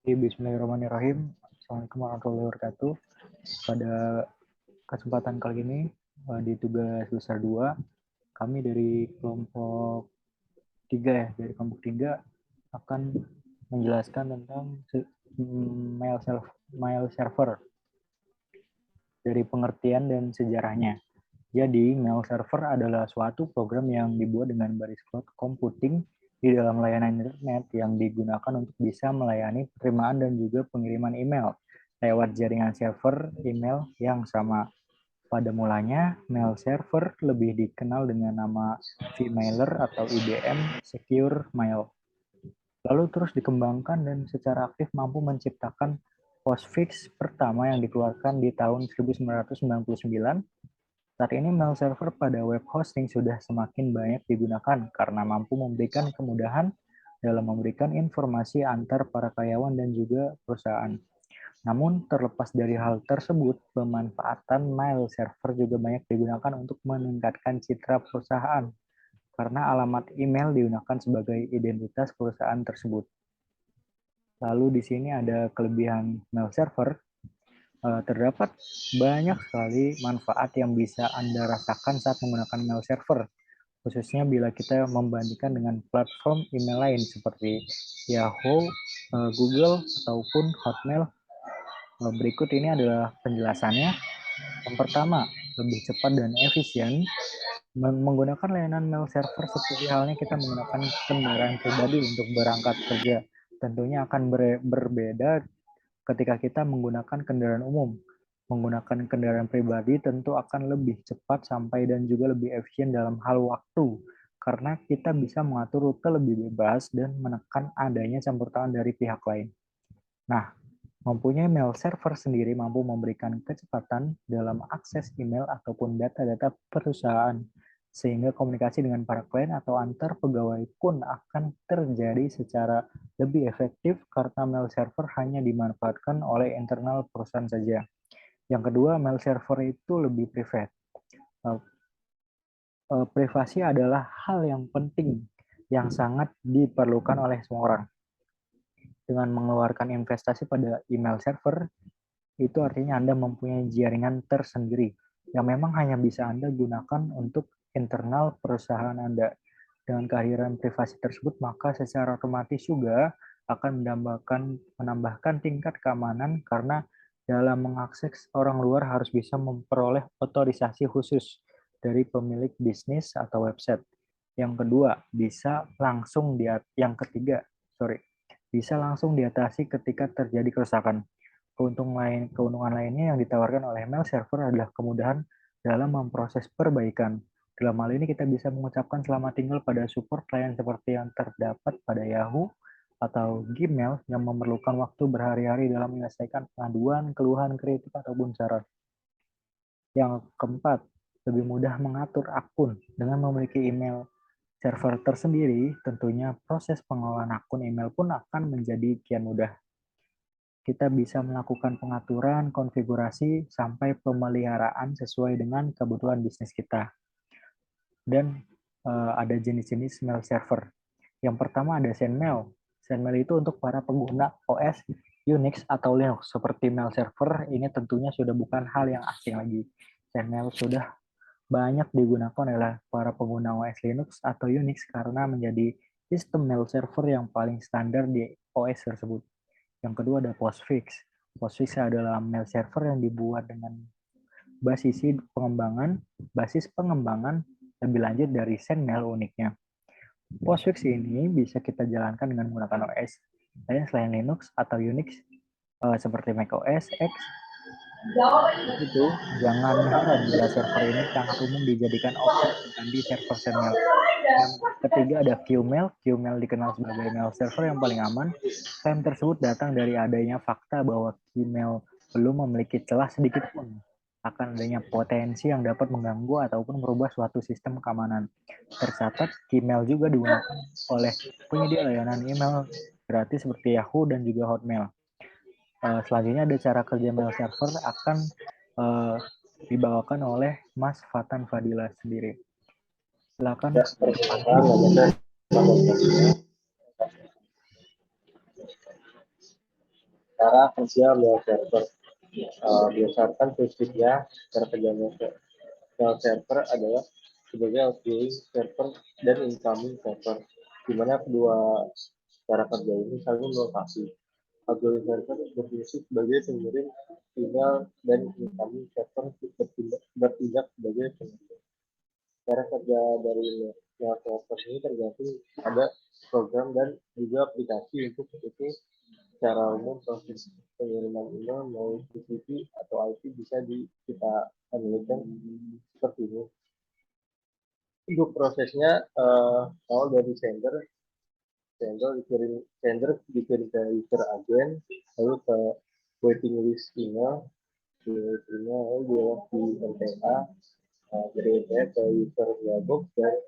Bismillahirrahmanirrahim. Assalamualaikum warahmatullahi wabarakatuh. Pada kesempatan kali ini di tugas besar 2, kami dari kelompok 3 dari kelompok 3 akan menjelaskan tentang mail server dari pengertian dan sejarahnya. Jadi, mail server adalah suatu program yang dibuat dengan baris cloud computing di dalam layanan internet yang digunakan untuk bisa melayani penerimaan dan juga pengiriman email lewat jaringan server email yang sama. Pada mulanya, mail server lebih dikenal dengan nama vMailer atau IBM Secure Mail. Lalu terus dikembangkan dan secara aktif mampu menciptakan postfix pertama yang dikeluarkan di tahun 1999. Saat ini mail server pada web hosting sudah semakin banyak digunakan karena mampu memberikan kemudahan dalam memberikan informasi antar para karyawan dan juga perusahaan. Namun, terlepas dari hal tersebut, pemanfaatan mail server juga banyak digunakan untuk meningkatkan citra perusahaan karena alamat email digunakan sebagai identitas perusahaan tersebut. Lalu di sini ada kelebihan mail server. Terdapat banyak sekali manfaat yang bisa Anda rasakan saat menggunakan mail server, khususnya bila kita membandingkan dengan platform email lain seperti Yahoo, Google, ataupun Hotmail. Berikut ini adalah penjelasannya. Yang pertama, lebih cepat dan efisien. Menggunakan layanan mail server seperti halnya kita menggunakan kendaraan pribadi untuk berangkat kerja. Tentunya akan berbeda ketika kita menggunakan kendaraan umum. Menggunakan kendaraan pribadi tentu akan lebih cepat sampai dan juga lebih efisien dalam hal waktu, karena kita bisa mengatur rute lebih bebas dan menekan adanya campur tangan dari pihak lain. Nah, mempunyai mail server sendiri mampu memberikan kecepatan dalam akses email ataupun data-data perusahaan, sehingga komunikasi dengan para klien atau antar pegawai pun akan terjadi secara lebih efektif karena mail server hanya dimanfaatkan oleh internal perusahaan saja. Yang kedua, mail server itu lebih privat. Privasi adalah hal yang penting yang sangat diperlukan oleh semua orang. Dengan mengeluarkan investasi pada email server, itu artinya Anda mempunyai jaringan tersendiri yang memang hanya bisa Anda gunakan untuk internal perusahaan Anda. Dengan kehadiran privasi tersebut, maka secara otomatis juga akan menambahkan tingkat keamanan karena dalam mengakses orang luar harus bisa memperoleh otorisasi khusus dari pemilik bisnis atau website. Yang kedua, bisa langsung diatasi ketika terjadi kerusakan. Keuntungan lainnya yang ditawarkan oleh mail server adalah kemudahan dalam memproses perbaikan. Dalam hal ini kita bisa mengucapkan selamat tinggal pada support klien seperti yang terdapat pada Yahoo atau Gmail yang memerlukan waktu berhari-hari dalam menyelesaikan pengaduan, keluhan, kritik, ataupun saran. Yang keempat, lebih mudah mengatur akun. Dengan memiliki email server tersendiri, tentunya proses pengelolaan akun email pun akan menjadi kian mudah. Kita bisa melakukan pengaturan, konfigurasi, sampai pemeliharaan sesuai dengan kebutuhan bisnis kita. Dan ada jenis-jenis mail server. Yang pertama ada SendMail. SendMail itu untuk para pengguna OS Unix atau Linux. Seperti mail server, ini tentunya sudah bukan hal yang asing lagi. SendMail sudah banyak digunakan oleh para pengguna OS Linux atau Unix karena menjadi sistem mail server yang paling standar di OS tersebut. Yang kedua ada Postfix. Postfix adalah mail server yang dibuat dengan basis pengembangan lebih lanjut dari SendMail uniknya. Postfix ini bisa kita jalankan dengan menggunakan OS lain selain Linux atau Unix seperti macOS X. Itu jangan heran bila server ini sangat umum dijadikan opsi pengganti server SendMail. Yang ketiga ada Qmail. Qmail dikenal sebagai mail server yang paling aman. Klaim tersebut datang dari adanya fakta bahwa Qmail belum memiliki celah sedikit pun akan adanya potensi yang dapat mengganggu ataupun merubah suatu sistem keamanan. Tercatat, Gmail juga digunakan oleh penyedia layanan email gratis seperti Yahoo dan juga Hotmail. Selanjutnya ada cara kerja mail server akan dibawakan oleh Mas Fatan Fadila sendiri. Silakan. cara kerja mail server. Berdasarkan prinsipnya, cara kerja mail server adalah sebagai outgoing server dan incoming server, di mana kedua cara kerja ini saling melengkapi. Outgoing server berfungsi sebagai pengirim email dan incoming server bertindak sebagai pengirim. Cara kerja dari mail server ini tergantung ada program dan juga aplikasi untuk itu. Secara umum proses pengiriman email melalui TCP atau IP bisa kita analikan seperti ini. Untuk prosesnya awal dari sender dikirim ke user agent, lalu ke waiting list email, lalu di MTA, dari MTA ke user mailbox, dan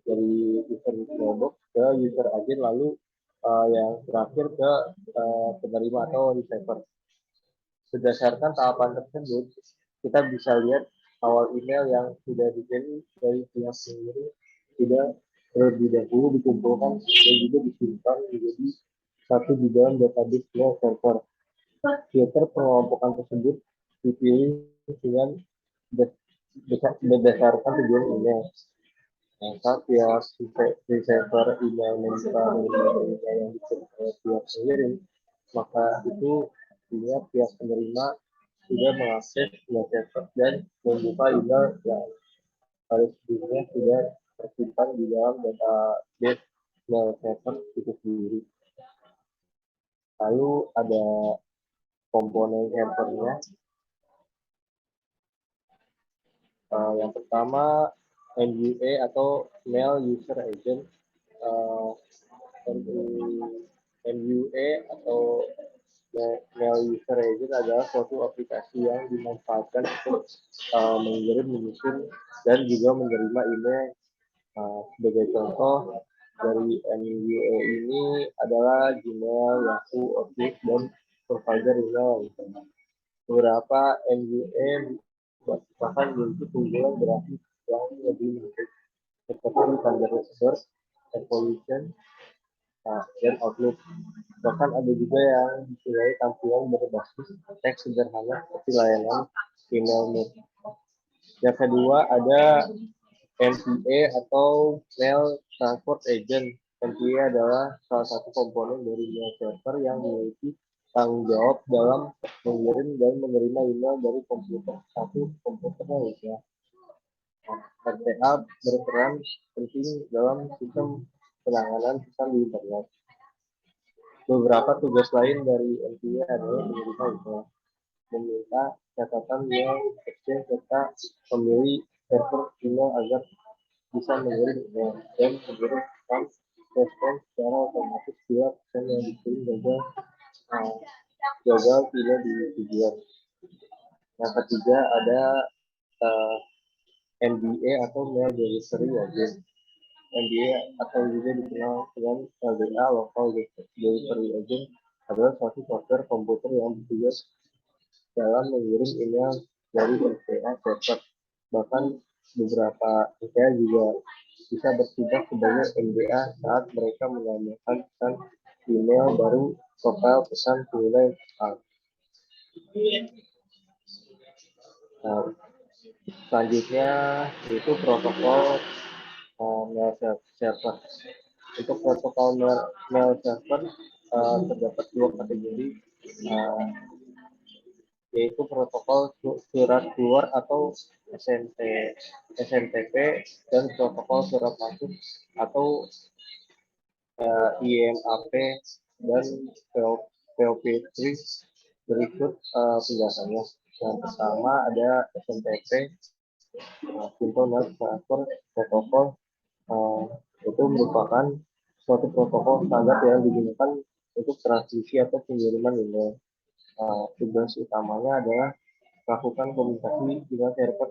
dari user mailbox ke user agent, lalu yang terakhir ke penerima atau receiver. Berdasarkan tahapan tersebut, kita bisa lihat awal email yang sudah dikirim dari pihak pengirim sudah terlebih dahulu dikumpulkan dan juga disimpan menjadi satu di dalam database mail server. Filter pengelompokan tersebut dipilih dengan berdasarkan tujuan email. Saat pihak receiver email meminta email yang dikirim oleh pihak pengirim, maka itu artinya pihak penerima sudah mengakses email server dan membuka email yang pada sebelumnya sudah tersimpan di dalam database email server itu sendiri. Lalu ada komponen servernya. Yang pertama MUA atau Mail User Agent. MUA atau Mail User Agent adalah suatu aplikasi yang dimanfaatkan untuk mengirim, menyusun, dan juga menerima email. Sebagai contoh dari MUA ini adalah Gmail, Yahoo, Outlook, dan provider email. Beberapa MUA bahkan memiliki keunggulan grafis yang lebih menarik, seperti Thunderbird, Evolution, dan Outlook. Bahkan ada juga yang mempunyai tampilan berbasis teks sederhana seperti layanan email Mood. Yang kedua ada MTA atau Mail Transport Agent. MTA adalah salah satu komponen dari mail server yang memiliki tanggung jawab dalam mengirim dan menerima email dari komputer satu ke komputer lainnya. MTA berperan penting dalam sistem penanganan pesan di internet. Beberapa tugas lain dari MTA adalah menerima email, meminta catatan mail exchange, serta memilih server email agar bisa mengirim email dan memberikan respon secara otomatis bila pesan yang dikirim gagal tidak tujuan. Yang ketiga ada MBA atau Mail Delivery Agent. MBA atau juga dikenal dengan LDA Local Delivery Agent adalah suatu software komputer yang bertugas dalam mengirim email dari MTA server. Bahkan beberapa MTA juga bisa bertindak sebagai MBA saat mereka menambahkan pesan email baru profil pesan pengguna yang tepat. Selanjutnya itu protokol mail server. Untuk protokol mail server terdapat dua kategori, yaitu protokol surat keluar atau SNTP dan protokol surat masuk atau IMAP dan POP3. Berikut penjelasannya. Yang pertama ada SNTP, Simple Mail Transfer Protocol. Itu merupakan suatu protokol standar yang digunakan untuk transmisi atau pengiriman email. Tugas utamanya adalah melakukan komunikasi dengan server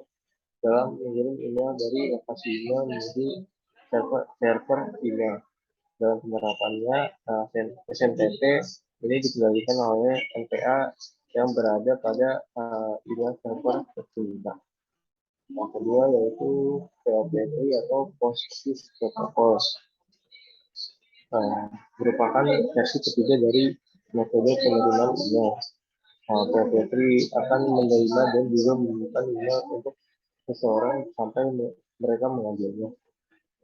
dalam mengirim email dari lokasi email menuju server email. Dalam penerapannya, SMTP ini dikendalikan oleh MTA yang berada pada email server tersebut. Yang kedua yaitu POP3 atau Postfix Protocol. Merupakan versi ketiga dari metode penerimaan email. PO3 akan menerima dan juga mengirimkan email untuk seseorang sampai mereka mengambilnya.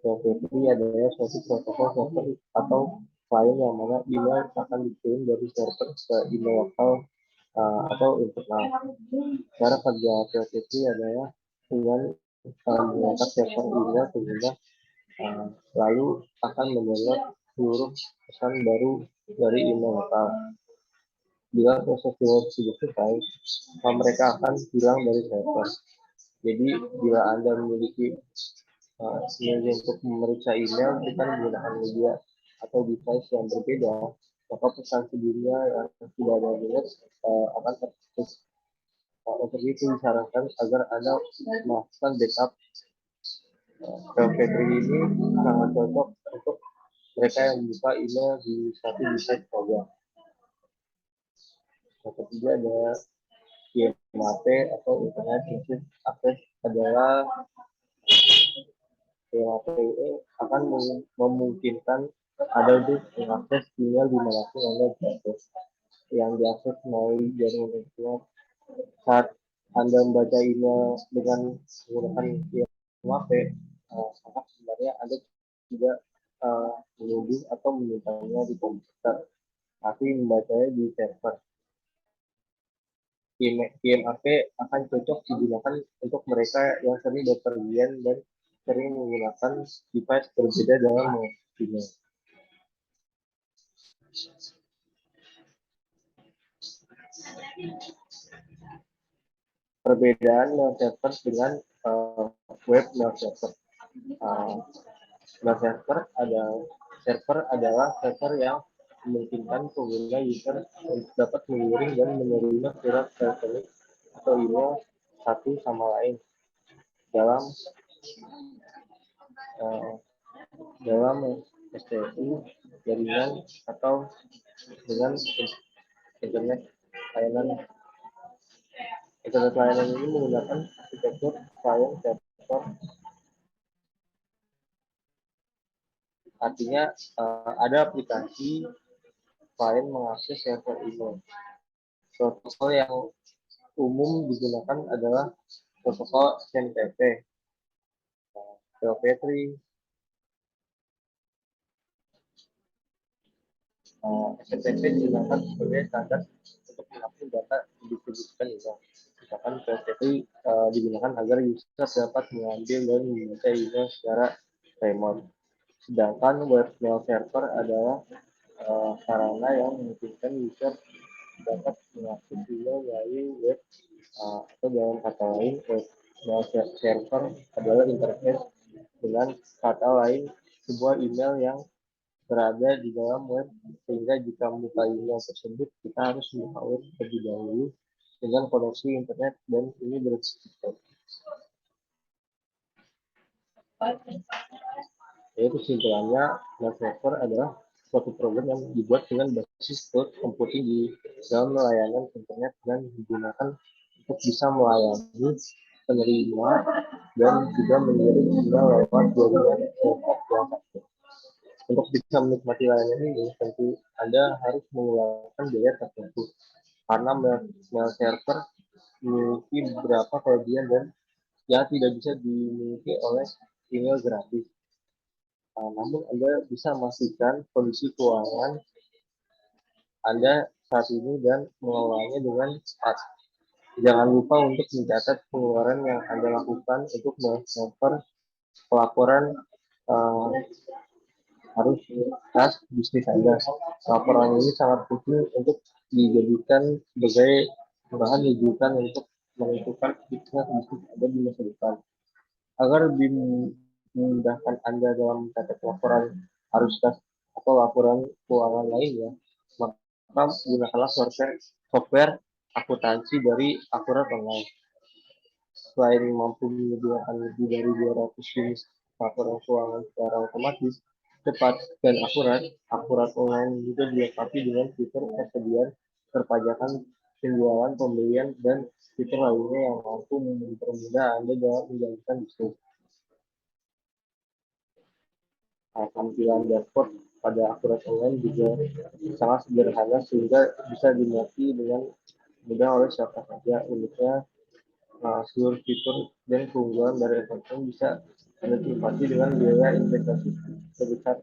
PO3 adalah suatu protokol server atau klien yang mana email akan dikirim dari server ke email lokal atau internal. Cara kerja PO3 adalah dengan mengangkat server email sehingga lalu akan mendownload seluruh pesan baru dari email lokal. Bila proses download sudah selesai, mereka akan hilang dari server. Jadi bila Anda memiliki media untuk memeriksa email, kita menggunakan media atau device yang berbeda, maka pesan sebelumnya yang tidak ada download akan terputus. Untuk itu disarankan agar Anda melakukan backup. PO3 ini sangat cocok untuk mereka yang membuka email di satu device program. Yang ketiga adalah IMAP atau Internet Message Access adalah IMAP akan memungkinkan Anda untuk mengakses email dimanapun Anda berada. Yang diakses melalui jaringan internet. Saat Anda membaca email dengan menggunakan IMAP, maka sebenarnya Anda tidak mengunduh atau menyimpannya di komputer, tapi membacanya di server. IMAP akan cocok digunakan untuk mereka yang sering berpergian dan sering menggunakan device berbeda dalam mengakses. Perbedaan mail server dengan web mail server. Mail server adalah server yang memungkinkan pengguna user untuk dapat mengirim dan menerima surat elektronik atau email satu sama lain dalam STU jaringan atau dengan internet layanan. Internet layanan ini menggunakan arsitektur client server. Artinya ada aplikasi klien mengakses server email. Protokol yang umum digunakan adalah protokol SMTP, PO3, SMTP digunakan sebagai standar untuk menampung data didistribusikan email. Misalkan PO3 digunakan agar user dapat mengambil dan membaca email secara remote. Sedangkan web mail server adalah sarana yang memungkinkan user dapat mengakses email melalui web atau dalam kata lain web mail server adalah interface dengan kata lain sebuah email yang berada di dalam web, sehingga jika membuka email tersebut kita harus membuka web terlebih dahulu dengan koneksi internet dan ini bersifat. Jadi kesimpulannya, mail server adalah suatu program yang dibuat dengan basis cloud computing di dalam layanan internet dan digunakan untuk bisa melayani penerima dan juga mengirim email lewat jaringan server yang satu. Untuk bisa menikmati layanan ini, tentu Anda harus mengeluarkan biaya tertentu karena mail server memiliki beberapa kelebihan dan yang tidak bisa dimiliki oleh email gratis. Namun Anda bisa memastikan kondisi keuangan Anda saat ini dan mengelolanya dengan cepat. Jangan lupa untuk mencatat pengeluaran yang Anda lakukan untuk mail server. Pelaporan harus khas bisnis Anda. Laporan ini sangat penting untuk dijadikan sebagai bahan rujukan untuk menentukan bisnis Anda di masa depan. Agar lebih memudahkan Anda dalam mencatat laporan arus kas atau laporan keuangan lainnya, maka gunakanlah software akuntansi dari Akurat Online. Selain mampu menyediakan lebih dari 200 jenis laporan keuangan secara otomatis, cepat dan Akurat Online juga dilengkapi dengan fitur persediaan perpajakan, penjualan, pembelian, dan fitur lainnya yang mampu mempermudah Anda dalam menjalankan bisnis. Tampilan dashboard pada akurat online juga sangat sederhana sehingga bisa dimengerti dengan mudah oleh siapa saja. Uniknya, seluruh fitur dan keunggulan dari Everton bisa Anda nikmati dengan biaya investasi sebesar